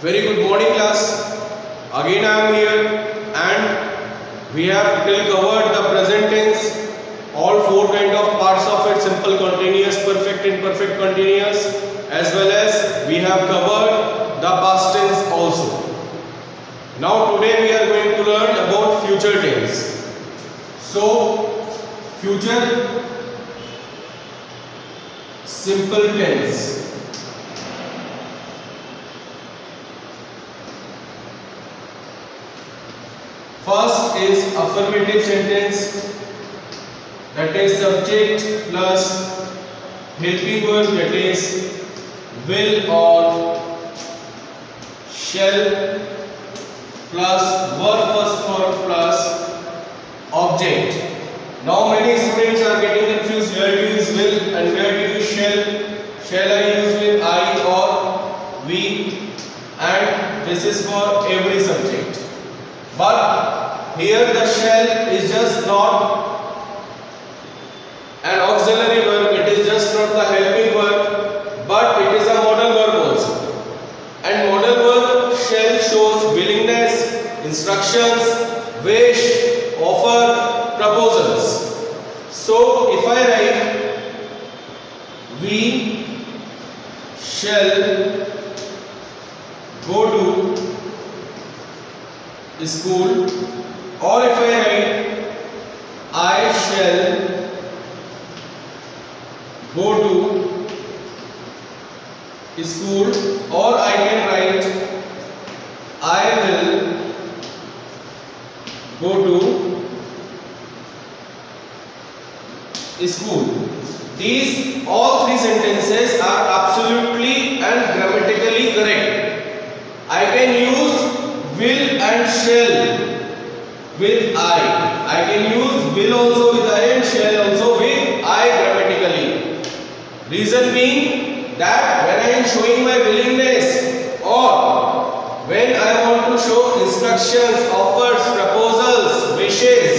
Very good morning class. Again I am here and we have till covered the present tense, all four kind of parts of it: simple, continuous, perfect, imperfect, continuous, as well as we have covered the past tense also. Now today we are going to learn about future tense. So future simple tense. First is affirmative sentence, that is subject plus helping verb, that is will or shall plus verb first form plus object. Now many students are getting confused where to use will and where to use shall. Shall I use with I or we? And this is for every subject. But here the shall is just not an auxiliary verb, it is just not the helping verb, but it is a modal verb also. And modal verb shall shows willingness, instructions, wish, offer, proposals. So if I write we shall go to school, or if I write I shall go to school, or I can write I will go to school. These all three sentences are absolutely and grammatically correct. I can use will and shall with I can use will also with I and shall also with I grammatically. Reason being that when I am showing my willingness or when I want to show instructions, offers, proposals, wishes,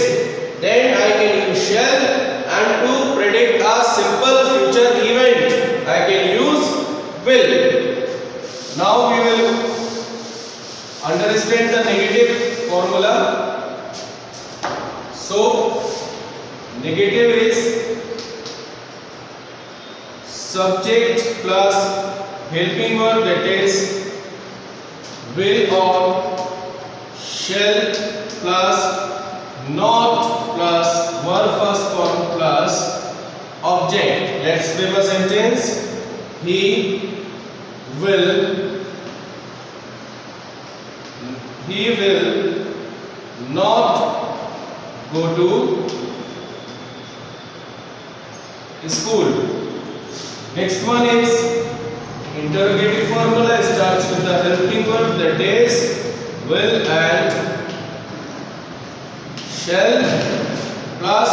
then I can use shall, and to predict a simple future event I can use will. Now we will understand the negative formula. So negative is subject plus helping verb, that is will or shall plus not plus verb first form plus object. Let's frame a sentence. He will not go to school. Next one is interrogative formula, starts with the helping verb, that is will and shall plus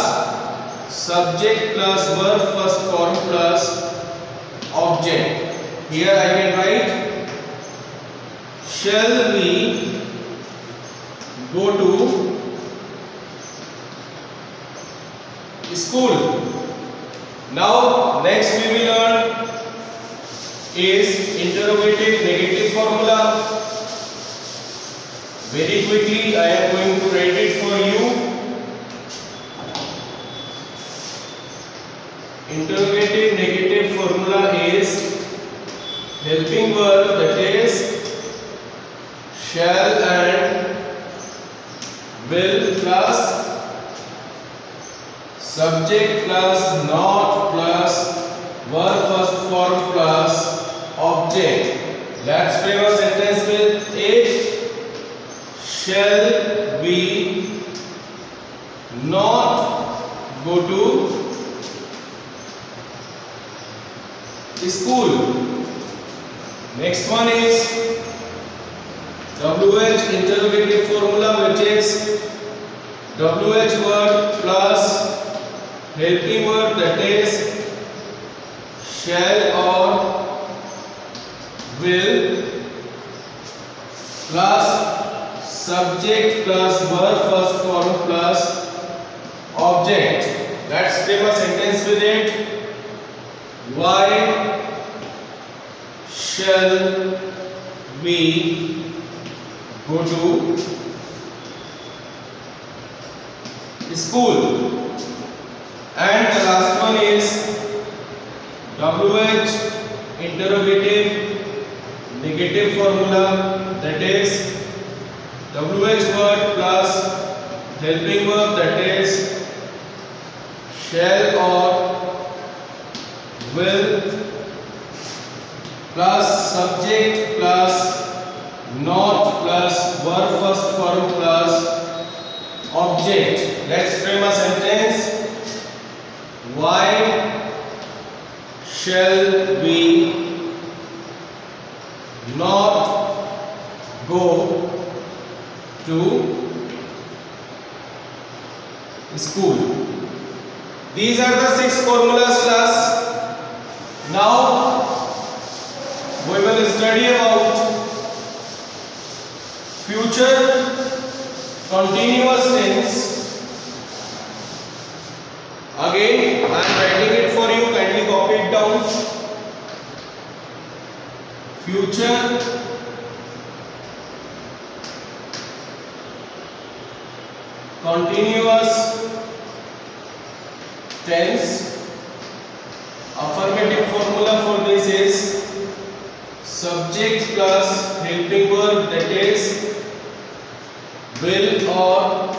subject plus verb first form plus object. Here I can write shall we go to school. Now next we will learn is interrogative negative formula. Very quickly I am going to write it for you. Interrogative negative formula is helping verb, that is shall and will plus subject plus not plus verb first form plus object. Let's frame a sentence with it. Shall we not go to school? Next one is WH interrogative formula, which is WH word plus helping verb, that is shall or will plus subject plus verb first form plus object. Let's frame a sentence with it. Why shall we go to school. And the last one is WH interrogative negative formula, that is WH word plus helping verb, that is shall or will, plus subject plus not plus verb first form plus object. Let's frame a sentence. Why shall we not go to school? These are the 6 formulas, class. Now we will study about future continuous tense. Again, I am writing it for you, kindly copy it down. Future continuous tense. Affirmative formula for this is subject plus helping verb, that is will or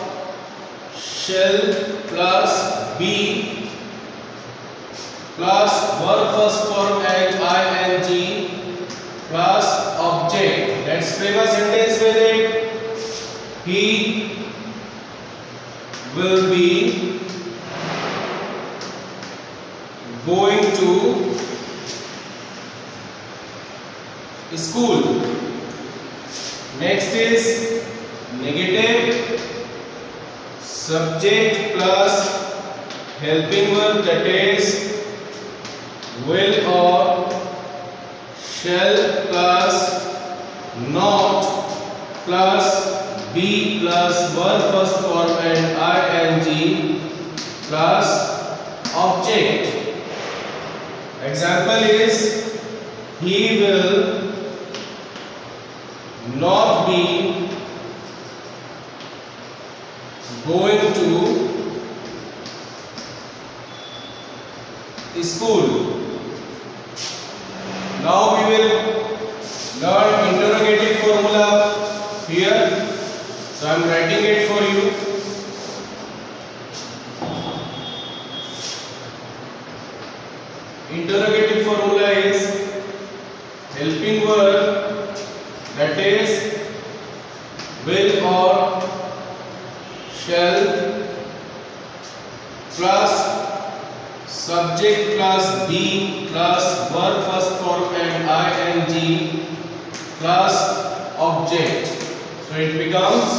shall plus be plus verb first form and ing plus object. Let's frame a sentence with it. He will be going to school. Next is negative subject plus helping verb, that is will or shall plus not plus be plus verb first form and ing plus object. Example is he will not be going to school. Now we will learn interrogative formula here. So I am writing it for you. Interrogative formula is helping verb, that is will or shall plus subject plus be plus verb first form and ing plus object. So it becomes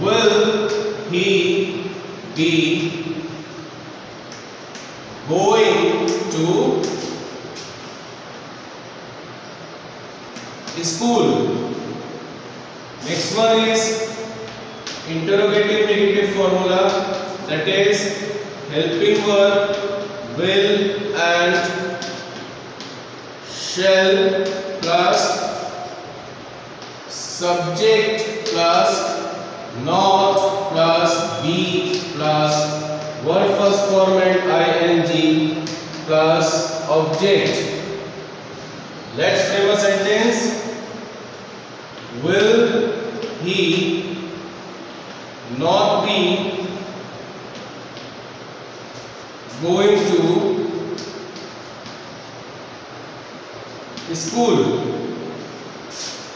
will he be going to school. Next one is interrogative negative formula, that is helping verb will and shall plus subject plus not plus be plus verb first form and ing plus object. Let's frame a sentence. Will he not be going to school?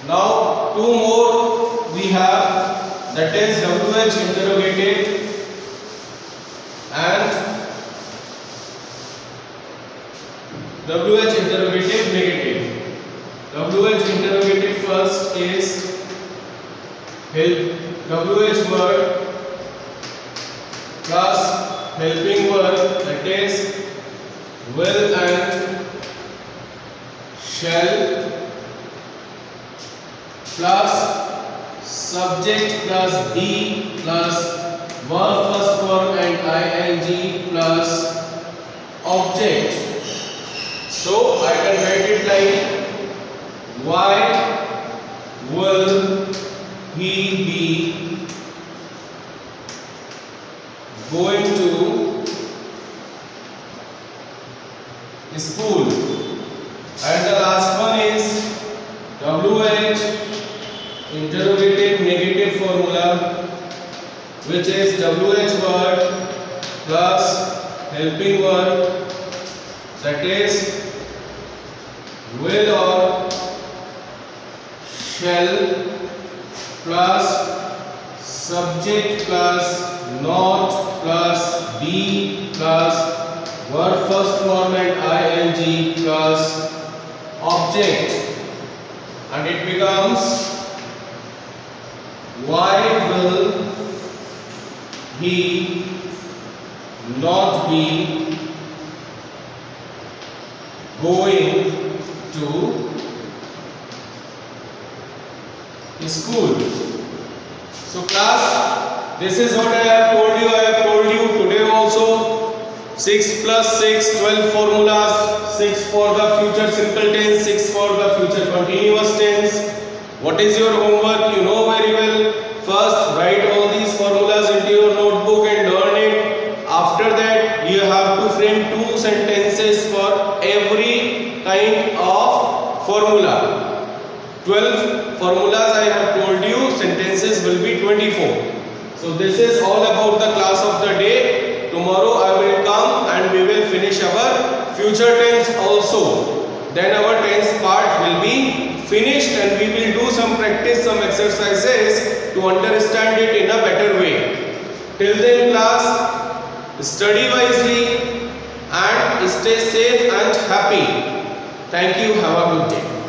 Now two more we have, that is WH interrogative and WH interrogative negative. WH interrogative first is WH word plus helping verb, that is will and shall plus subject plus be plus verb first form and ing plus object. So I can write it like Why will he be going to school? And the last one is WH interrogative negative formula, which is WH word plus helping word, that is will or shall plus subject plus not plus be plus verb first form and ing plus object, and it becomes why will he not be going to school? So class, this is what I have told you. I have told you today also 6 plus 6, 12 formulas, 6 for the future simple tense, 6 for the future continuous tense. What is your homework? You know very well. First, write all these formulas into your notebook and learn it. After that, you have to frame 2 sentences for every kind of formula. 12 formulas I have told you, sentences will be 24. So this is all about the class of the day. Tomorrow I will come and we will finish our future tense also. Then our tense part will be finished and we will do some practice, some exercises to understand it in a better way. Till then class, study wisely and stay safe and happy. Thank you. Have a good day.